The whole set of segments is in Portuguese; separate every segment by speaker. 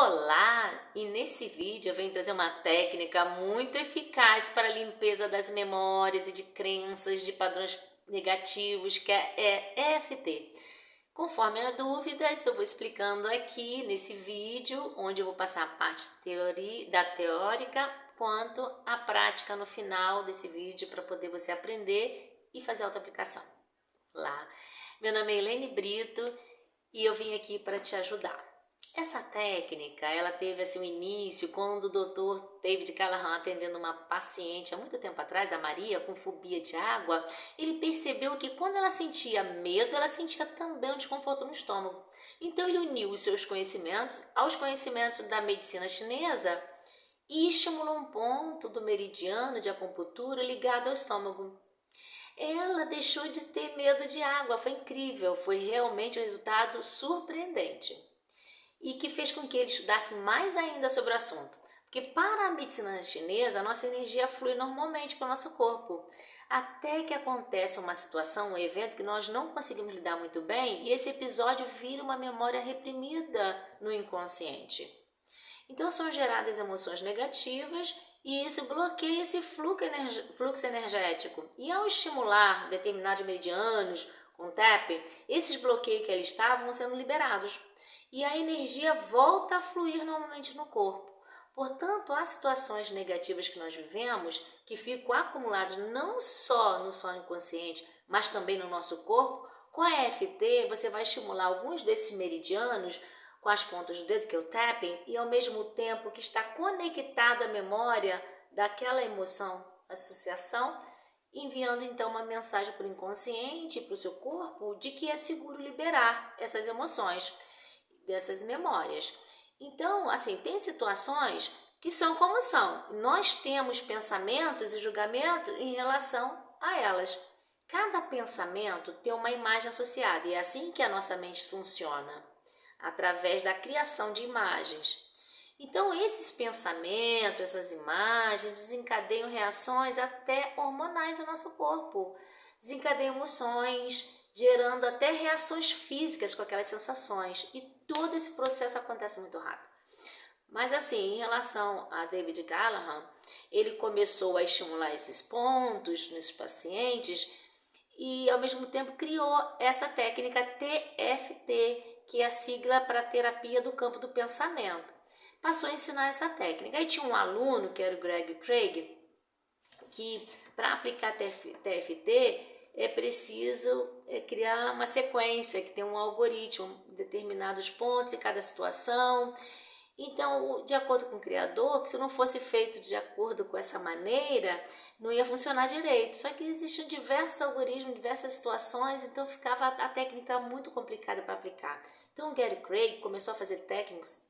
Speaker 1: Olá! E nesse vídeo eu venho trazer uma técnica muito eficaz para a limpeza das memórias e de crenças de padrões negativos, que é EFT. Conforme as dúvidas, eu vou explicando aqui nesse vídeo, onde eu vou passar a parte teórica, quanto a prática no final desse vídeo, para poder você aprender e fazer autoaplicação. Lá. Meu nome é Elaine Brito e eu vim aqui para te ajudar. Essa técnica, ela teve assim um início quando o Dr. David Callahan, atendendo uma paciente há muito tempo atrás, a Maria, com fobia de água, ele percebeu que quando ela sentia medo, ela sentia também um desconforto no estômago. Então ele uniu os seus conhecimentos aos conhecimentos da medicina chinesa e estimulou um ponto do meridiano de acupuntura ligado ao estômago. Ela deixou de ter medo de água, foi incrível, foi realmente um resultado surpreendente e que fez com que ele estudasse mais ainda sobre o assunto. Porque para a medicina chinesa, a nossa energia flui normalmente para o nosso corpo, até que acontece uma situação, um evento que nós não conseguimos lidar muito bem e esse episódio vira uma memória reprimida no inconsciente. Então são geradas emoções negativas e isso bloqueia esse fluxo energético. E ao estimular determinados meridianos com tapping, esses bloqueios que ali estavam vão sendo liberados. E a energia volta a fluir normalmente no corpo. Portanto, há situações negativas que nós vivemos que ficam acumuladas não só no sonho inconsciente, mas também no nosso corpo. Com a EFT, você vai estimular alguns desses meridianos com as pontas do dedo, que é o tapping, e ao mesmo tempo que está conectada à memória daquela emoção, associação, enviando então uma mensagem para o inconsciente, para o seu corpo, de que é seguro liberar essas emoções, dessas memórias. Então, assim, tem situações que são como são. Nós temos pensamentos e julgamentos em relação a elas. Cada pensamento tem uma imagem associada e é assim que a nossa mente funciona, através da criação de imagens. Então, esses pensamentos, essas imagens desencadeiam reações até hormonais no nosso corpo, desencadeiam emoções, gerando até reações físicas com aquelas sensações. E todo esse processo acontece muito rápido. Mas assim, em relação a David Callahan, ele começou a estimular esses pontos nesses pacientes e ao mesmo tempo criou essa técnica TFT, que é a sigla para Terapia do Campo do Pensamento. Passou a ensinar essa técnica. Aí tinha um aluno, que era o Greg Craig, que para aplicar TFT é preciso criar uma sequência, que tem um algoritmo, determinados pontos em cada situação. Então, de acordo com o criador, que se não fosse feito de acordo com essa maneira, não ia funcionar direito. Só que existiam diversos algoritmos, diversas situações, então ficava a técnica muito complicada para aplicar. Então, o Gary Craig começou a fazer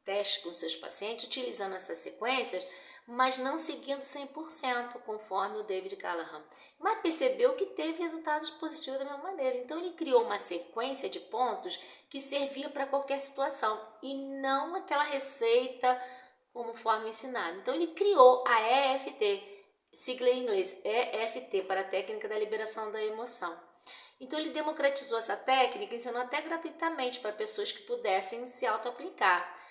Speaker 1: testes com seus pacientes, utilizando essas sequências, mas não seguindo 100% conforme o David Callahan. Mas percebeu que teve resultados positivos da mesma maneira. Então ele criou uma sequência de pontos que servia para qualquer situação e não aquela receita conforme ensinado. Então ele criou a EFT, sigla em inglês, EFT, para a técnica da liberação da emoção. Então ele democratizou essa técnica, ensinou até gratuitamente para pessoas que pudessem se auto-aplicar.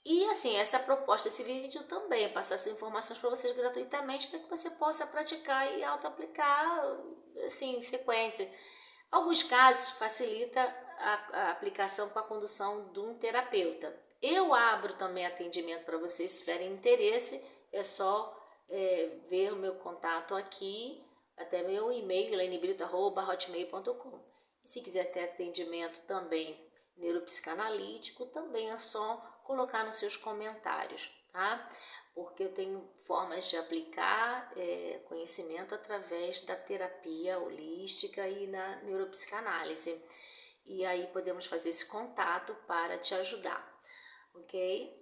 Speaker 1: E assim, essa é a proposta desse vídeo também, passar essas informações para vocês gratuitamente para que você possa praticar e auto-aplicar assim, em sequência. Em alguns casos facilita a aplicação com a condução de um terapeuta. Eu abro também atendimento para vocês, se tiverem interesse, é só ver o meu contato aqui, até meu e-mail, elainebrito@hotmail.com. E se quiser ter atendimento também neuropsicanalítico, também é só colocar nos seus comentários, tá? Porque eu tenho formas de aplicar conhecimento através da terapia holística e na neuropsicanálise. E aí podemos fazer esse contato para te ajudar, ok?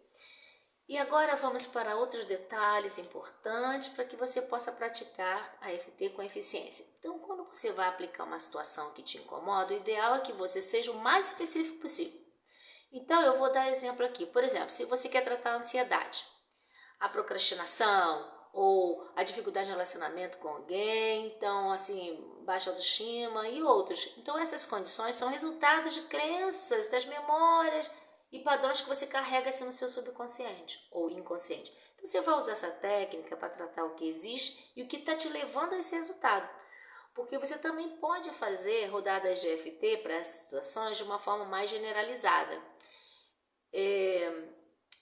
Speaker 1: E agora vamos para outros detalhes importantes para que você possa praticar a EFT com eficiência. Então, quando você vai aplicar uma situação que te incomoda, o ideal é que você seja o mais específico possível. Então, eu vou dar exemplo aqui. Por exemplo, se você quer tratar a ansiedade, a procrastinação ou a dificuldade de relacionamento com alguém, então, assim, baixa autoestima e outros. Então, essas condições são resultados de crenças, das memórias e padrões que você carrega assim no seu subconsciente ou inconsciente. Então você vai usar essa técnica para tratar o que existe e o que está te levando a esse resultado. Porque você também pode fazer rodadas de EFT para essas situações de uma forma mais generalizada.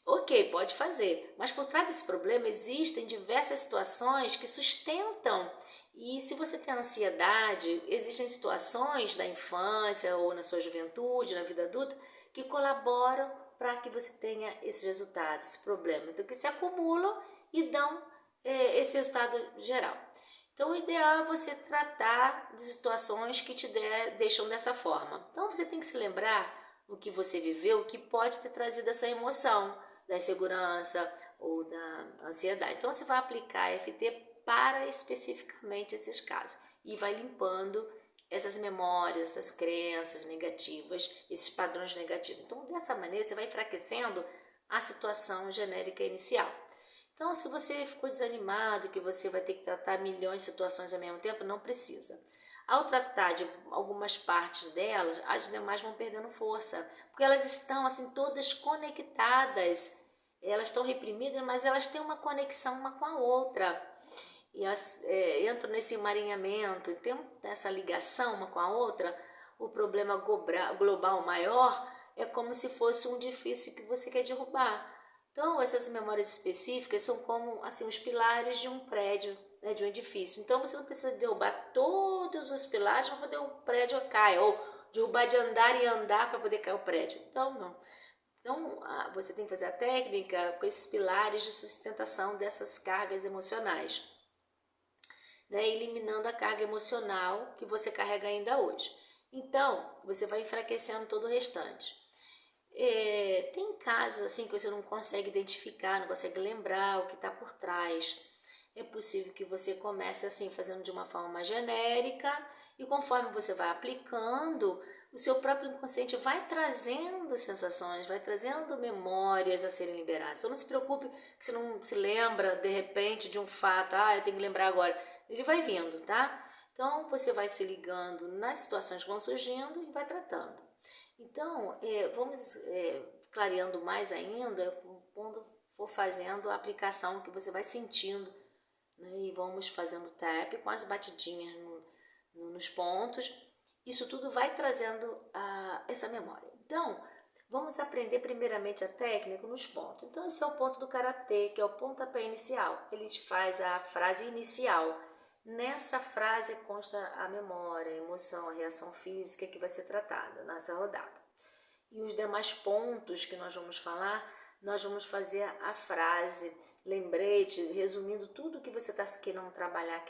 Speaker 1: Ok, pode fazer, mas por trás desse problema existem diversas situações que sustentam. E se você tem ansiedade, existem situações da infância ou na sua juventude, na vida adulta, que colaboram para que você tenha esses resultados, esse problema. Então, que se acumulam e dão esse resultado geral. Então, o ideal é você tratar de situações que te deixam dessa forma. Então, você tem que se lembrar o que você viveu, o que pode ter trazido essa emoção da insegurança ou da ansiedade. Então, você vai aplicar EFT para especificamente esses casos e vai limpando essas memórias, essas crenças negativas, esses padrões negativos. Então, dessa maneira, você vai enfraquecendo a situação genérica inicial. Então, se você ficou desanimado, que você vai ter que tratar milhões de situações ao mesmo tempo, não precisa. Ao tratar de algumas partes delas, as demais vão perdendo força, porque elas estão assim todas conectadas. Elas estão reprimidas, mas elas têm uma conexão uma com a outra. E elas entram nesse emaranhamento, tem essa ligação uma com a outra. O problema global maior é como se fosse um edifício que você quer derrubar. Então, essas memórias específicas são como assim, os pilares de um prédio, né, de um edifício. Então, você não precisa derrubar todos os pilares para poder o prédio cair, ou derrubar de andar e andar para poder cair o prédio. Então, não. Então, você tem que fazer a técnica com esses pilares de sustentação dessas cargas emocionais, né, eliminando a carga emocional que você carrega ainda hoje. Então, você vai enfraquecendo todo o restante. Tem casos assim que você não consegue identificar, não consegue lembrar o que está por trás. É possível que você comece assim, fazendo de uma forma mais genérica, e conforme você vai aplicando, o seu próprio inconsciente vai trazendo sensações, vai trazendo memórias a serem liberadas. Então não se preocupe que você não se lembra de repente de um fato, eu tenho que lembrar agora. Ele vai vindo, tá? Então você vai se ligando nas situações que vão surgindo e vai tratando. Então, vamos clareando mais ainda quando for fazendo a aplicação que você vai sentindo, né? E vamos fazendo tap com as batidinhas nos pontos. Isso tudo vai trazendo essa memória. Então, vamos aprender primeiramente a técnica nos pontos. Então, esse é o ponto do Karatê, que é o pontapé inicial. Ele faz a frase inicial. Nessa frase consta a memória, a emoção, a reação física que vai ser tratada nessa rodada. E os demais pontos que nós vamos falar, nós vamos fazer a frase, lembrete, resumindo tudo que você está querendo trabalhar.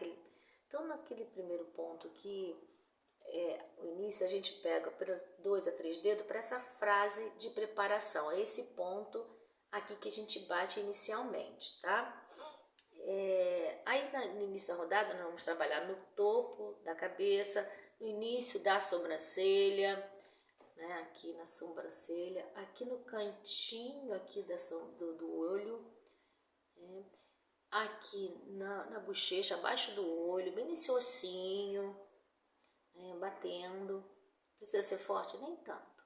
Speaker 1: Então, naquele primeiro ponto aqui, o início, a gente pega 2 a 3 dedos para essa frase de preparação. É esse ponto aqui que a gente bate inicialmente, tá? Aí no início da rodada nós vamos trabalhar no topo da cabeça, no início da sobrancelha, né, aqui na sobrancelha, aqui no cantinho aqui do olho, né, aqui na bochecha, abaixo do olho, bem nesse ossinho, né, batendo. Precisa ser forte? Nem tanto.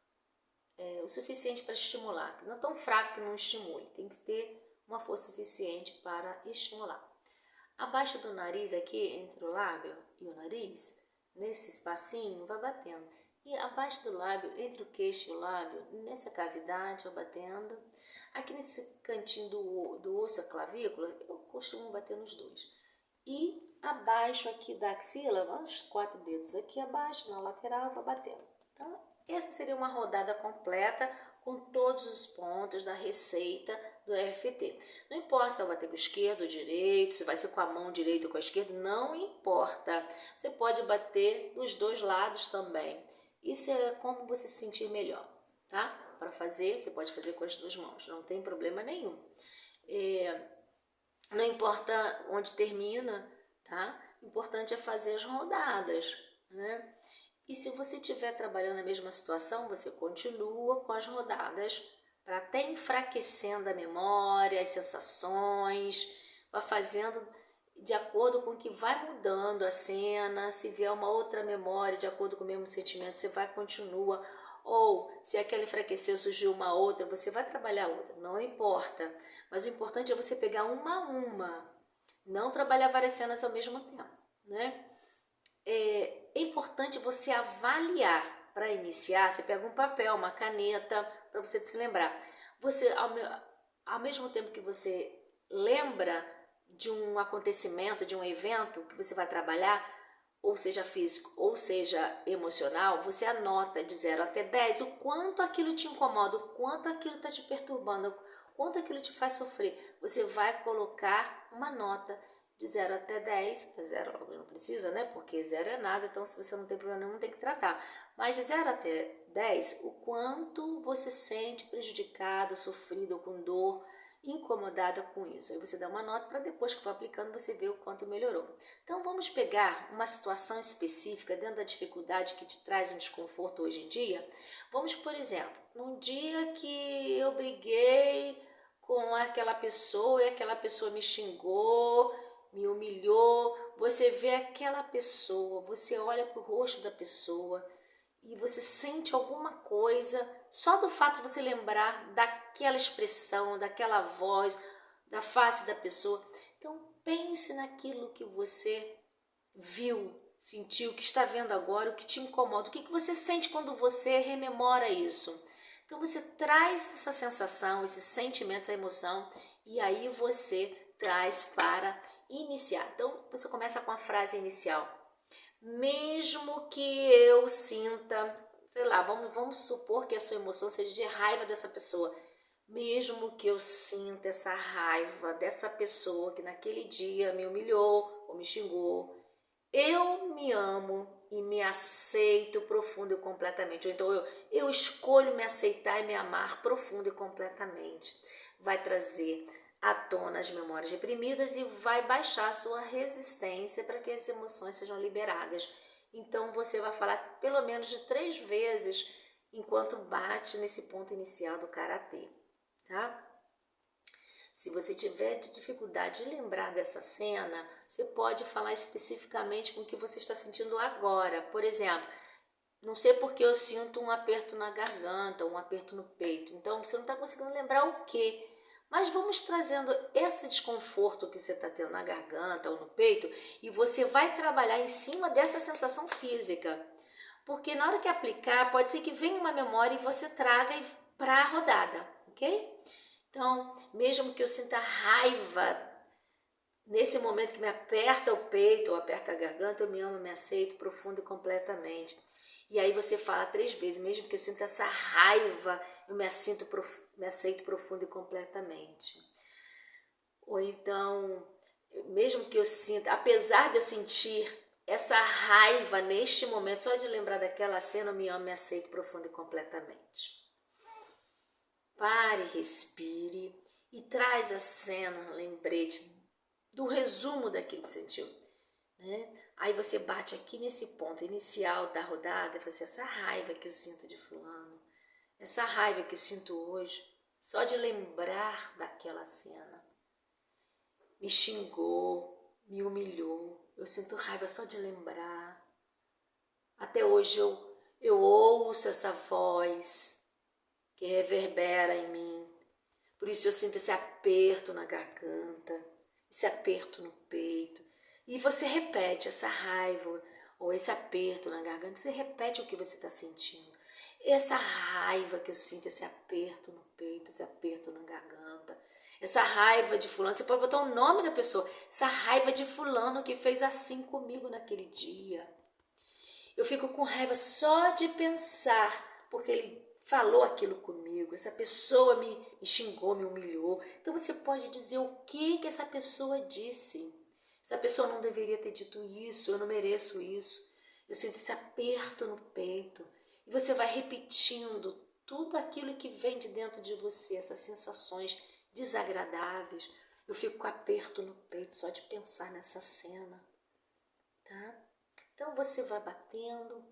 Speaker 1: O suficiente para estimular, não é tão fraco que não estimule, tem que ter uma força suficiente para estimular. Abaixo do nariz, aqui entre o lábio e o nariz, nesse espacinho, vai batendo. E abaixo do lábio, entre o queixo e o lábio, nessa cavidade, vai batendo. Aqui nesse cantinho do osso, a clavícula, eu costumo bater nos dois. E abaixo aqui da axila, uns 4 dedos aqui abaixo, na lateral, vai batendo. Então, essa seria uma rodada completa com todos os pontos da receita do EFT. Não importa se vai bater com o esquerdo ou direito, se vai ser com a mão direita ou com a esquerda, não importa. Você pode bater dos dois lados também. Isso é como você se sentir melhor, tá? Para fazer, você pode fazer com as duas mãos, não tem problema nenhum. Não importa onde termina, tá? O importante é fazer as rodadas, né? E se você estiver trabalhando na mesma situação, você continua com as rodadas para até enfraquecendo a memória, as sensações, vai fazendo de acordo com o que vai mudando a cena. Se vier uma outra memória de acordo com o mesmo sentimento, você vai continua. Ou se aquela enfraqueceu, surgiu uma outra, você vai trabalhar outra, não importa. Mas o importante é você pegar uma a uma, não trabalhar várias cenas ao mesmo tempo, né? É importante você avaliar. Para iniciar, você pega um papel, uma caneta, para você se lembrar. Você, ao mesmo tempo que você lembra de um acontecimento, de um evento que você vai trabalhar, ou seja físico, ou seja emocional, você anota de 0 até 10 o quanto aquilo te incomoda, o quanto aquilo está te perturbando, o quanto aquilo te faz sofrer. Você vai colocar uma nota de 0 até 10, 0 não precisa, né? Porque 0 é nada, então se você não tem problema nenhum, não tem que tratar. Mas de 0 até 10, o quanto você sente prejudicado, sofrido, com dor, incomodada com isso. Aí você dá uma nota para depois que for aplicando você ver o quanto melhorou. Então vamos pegar uma situação específica dentro da dificuldade que te traz um desconforto hoje em dia. Vamos, por exemplo, num dia que eu briguei com aquela pessoa e aquela pessoa me xingou, me humilhou, você vê aquela pessoa, você olha para o rosto da pessoa e você sente alguma coisa, só do fato de você lembrar daquela expressão, daquela voz, da face da pessoa. Então pense naquilo que você viu, sentiu, que está vendo agora, o que te incomoda, o que você sente quando você rememora isso. Então você traz essa sensação, esse sentimento, essa emoção, e aí você traz para iniciar. Então você começa com a frase inicial. Mesmo que eu sinta, sei lá, vamos supor que a sua emoção seja de raiva dessa pessoa. Mesmo que eu sinta essa raiva dessa pessoa que naquele dia me humilhou ou me xingou, eu me amo e me aceito profundo e completamente. Ou então eu escolho me aceitar e me amar profundo e completamente. Vai trazer à tona as memórias reprimidas e vai baixar a sua resistência para que as emoções sejam liberadas. Então você vai falar pelo menos de 3 vezes enquanto bate nesse ponto inicial do karatê, tá? Se você tiver dificuldade de lembrar dessa cena, você pode falar especificamente com o que você está sentindo agora. Por exemplo, não sei porque eu sinto um aperto na garganta, um aperto no peito. Então, você não está conseguindo lembrar o quê? Mas vamos trazendo esse desconforto que você está tendo na garganta ou no peito e você vai trabalhar em cima dessa sensação física. Porque na hora que aplicar, pode ser que venha uma memória e você traga para a rodada, ok? Então, mesmo que eu sinta raiva nesse momento que me aperta o peito ou aperta a garganta, eu me amo, me aceito profundo e completamente. E aí você fala 3 vezes, mesmo que eu sinta essa raiva, eu me aceito profundo e completamente. Ou então, mesmo que eu sinta, apesar de eu sentir essa raiva neste momento, só de lembrar daquela cena, eu me amo, me aceito profundo e completamente. Pare, respire e traz a cena, lembrete do resumo daquilo que sentiu, né? Aí você bate aqui nesse ponto inicial da rodada, você essa raiva que eu sinto de fulano, essa raiva que eu sinto hoje, só de lembrar daquela cena. Me xingou, me humilhou, eu sinto raiva só de lembrar. Até hoje eu ouço essa voz que reverbera em mim. Por isso eu sinto esse aperto na garganta, esse aperto no peito. E você repete essa raiva ou esse aperto na garganta, você repete o que você está sentindo. Essa raiva que eu sinto, esse aperto no peito, esse aperto na garganta, essa raiva de fulano, você pode botar o nome da pessoa, essa raiva de fulano que fez assim comigo naquele dia. Eu fico com raiva só de pensar, porque ele falou aquilo comigo, essa pessoa me xingou, me humilhou. Então você pode dizer o que essa pessoa disse. Essa pessoa não deveria ter dito isso, eu não mereço isso. Eu sinto esse aperto no peito. E você vai repetindo tudo aquilo que vem de dentro de você, essas sensações desagradáveis. Eu fico com aperto no peito só de pensar nessa cena, tá? Então você vai batendo,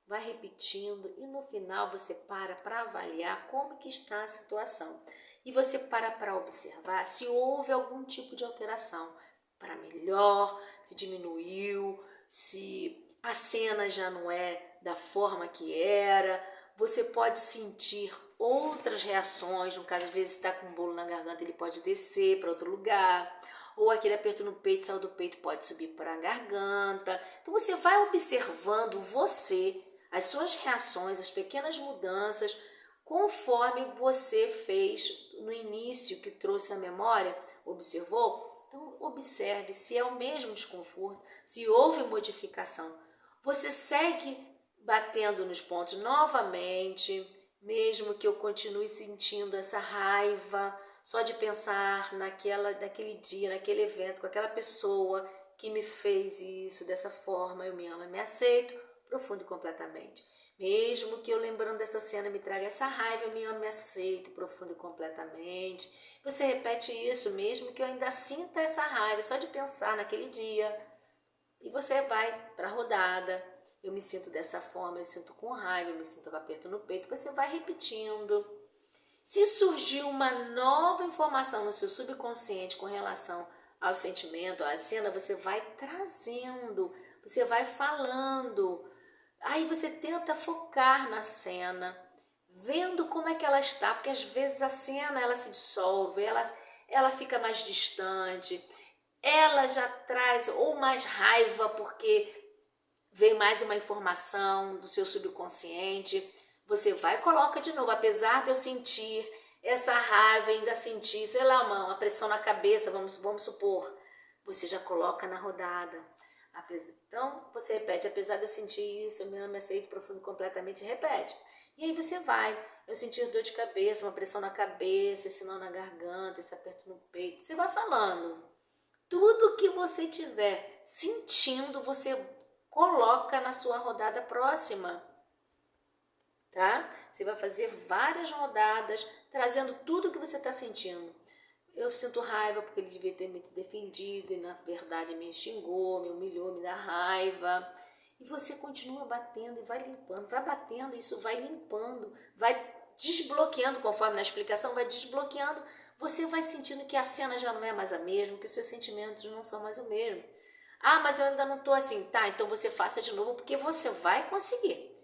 Speaker 1: vai repetindo e no final você para avaliar como que está a situação. E você para observar se houve algum tipo de alteração, para melhor, se diminuiu, se a cena já não é da forma que era, você pode sentir outras reações, no caso, às vezes está com um bolo na garganta, ele pode descer para outro lugar, ou aquele aperto no peito, saiu do peito, pode subir para a garganta. Então você vai observando você, as suas reações, as pequenas mudanças, conforme você fez no início que trouxe a memória, observou? Então observe se é o mesmo desconforto, se houve modificação. Você segue batendo nos pontos novamente, mesmo que eu continue sentindo essa raiva, só de pensar naquele dia, naquele evento, com aquela pessoa que me fez isso dessa forma, eu me amo, eu me aceito profundo e completamente. Mesmo que eu lembrando dessa cena me traga essa raiva, eu me amo, me aceito profundo e completamente. Você repete isso mesmo que eu ainda sinta essa raiva, só de pensar naquele dia. E você vai para a rodada. Eu me sinto dessa forma, eu me sinto com raiva, eu me sinto com aperto no peito. Você vai repetindo. Se surgir uma nova informação no seu subconsciente com relação ao sentimento, à cena, você vai trazendo, você vai falando. Aí você tenta focar na cena, vendo como é que ela está, porque às vezes a cena ela se dissolve, ela fica mais distante, ela já traz ou mais raiva porque vem mais uma informação do seu subconsciente. Você vai e coloca de novo, apesar de eu sentir essa raiva, ainda sentir, sei lá, uma pressão na cabeça, vamos supor, você já coloca na rodada. Então, você repete, apesar de eu sentir isso, eu me aceito profundo completamente, repete. E aí você vai, eu sentir dor de cabeça, uma pressão na cabeça, esse nó na garganta, esse aperto no peito, você vai falando. Tudo que você tiver sentindo, você coloca na sua rodada próxima, tá? Você vai fazer várias rodadas, trazendo tudo que você está sentindo. Eu sinto raiva porque ele devia ter me defendido e na verdade me xingou, me humilhou, me dá raiva. E você continua batendo e vai limpando, vai batendo, isso vai limpando, vai desbloqueando, conforme na explicação, vai desbloqueando. Você vai sentindo que a cena já não é mais a mesma, que os seus sentimentos não são mais o mesmo. Ah, mas eu ainda não estou assim. Tá, então você faça de novo porque você vai conseguir.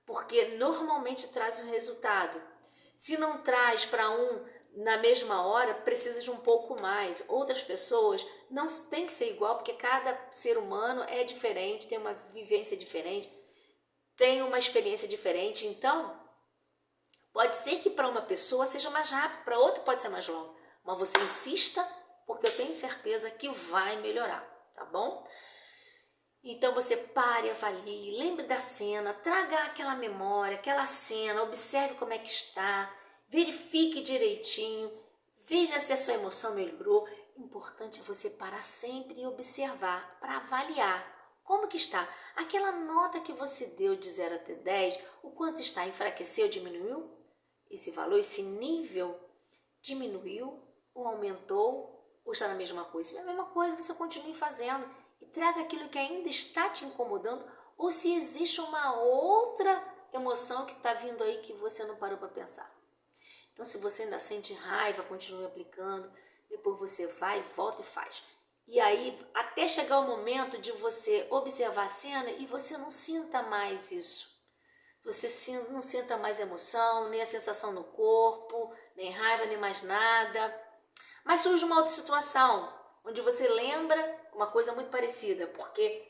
Speaker 1: Porque normalmente traz um resultado. Se não traz para na mesma hora, precisa de um pouco mais. Outras pessoas não tem que ser igual, porque cada ser humano é diferente, tem uma vivência diferente, tem uma experiência diferente. Então, pode ser que para uma pessoa seja mais rápido, para outra pode ser mais longo. Mas você insista, porque eu tenho certeza que vai melhorar, tá bom? Então você pare, avalie, lembre da cena, traga aquela memória, aquela cena, observe como é que está, verifique direitinho, veja se a sua emoção melhorou. Importante é você parar sempre e observar para avaliar como que está. Aquela nota que você deu de 0 até 10, o quanto está? Enfraqueceu, diminuiu? Esse valor, esse nível diminuiu ou aumentou ou está na mesma coisa? Se é a mesma coisa, você continue fazendo e traga aquilo que ainda está te incomodando ou se existe uma outra emoção que está vindo aí que você não parou para pensar. Então, se você ainda sente raiva, continue aplicando, depois você vai, volta e faz. E aí, até chegar o momento de você observar a cena e você não sinta mais isso. Você não sinta mais emoção, nem a sensação no corpo, nem raiva, nem mais nada. Mas surge uma outra situação, onde você lembra uma coisa muito parecida, porque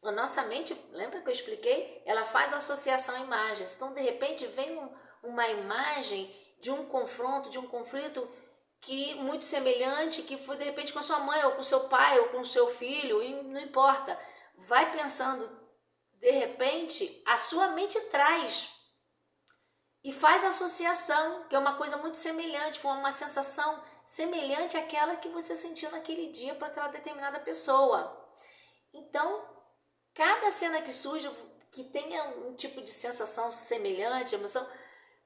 Speaker 1: a nossa mente, lembra que eu expliquei? Ela faz associação a imagens. Então, de repente, vem uma imagem de um confronto, de um conflito que muito semelhante, que foi de repente com a sua mãe, ou com o seu pai, ou com o seu filho, e não importa. Vai pensando, de repente, a sua mente traz e faz associação, que é uma coisa muito semelhante, foi uma sensação semelhante àquela que você sentiu naquele dia para aquela determinada pessoa. Então, cada cena que surge, que tenha um tipo de sensação semelhante, emoção,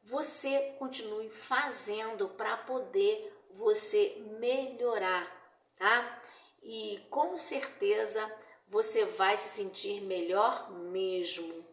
Speaker 1: você continue fazendo para poder você melhorar, tá? E com certeza você vai se sentir melhor mesmo.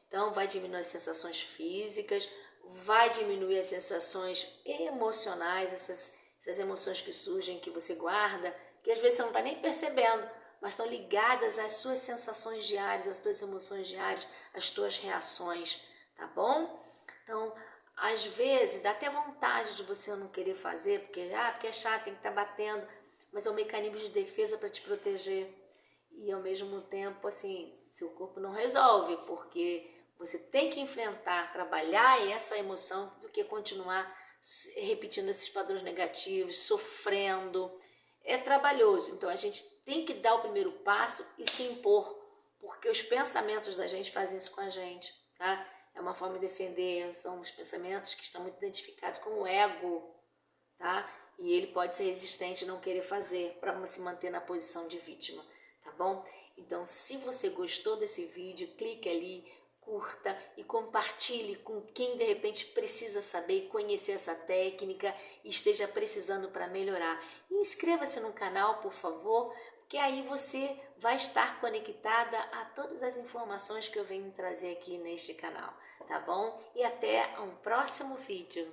Speaker 1: Então, vai diminuir as sensações físicas, vai diminuir as sensações emocionais, essas emoções que surgem, que você guarda, que às vezes você não está nem percebendo, mas estão ligadas às suas sensações diárias, às tuas emoções diárias, às tuas reações, tá bom? Então, às vezes, dá até vontade de você não querer fazer, porque é chato, tem que estar batendo, mas é um mecanismo de defesa para te proteger. E ao mesmo tempo, assim, seu corpo não resolve, porque você tem que enfrentar, trabalhar essa emoção do que continuar repetindo esses padrões negativos, sofrendo. É trabalhoso, então a gente tem que dar o primeiro passo e se impor, porque os pensamentos da gente fazem isso com a gente, tá? É uma forma de defender, são os pensamentos que estão muito identificados com o ego, tá? E ele pode ser resistente e não querer fazer para se manter na posição de vítima, tá bom? Então, se você gostou desse vídeo, clique ali, curta e compartilhe com quem de repente precisa saber e conhecer essa técnica e esteja precisando para melhorar. E inscreva-se no canal, por favor, porque aí você vai estar conectada a todas as informações que eu venho trazer aqui neste canal, tá bom? E até um próximo vídeo.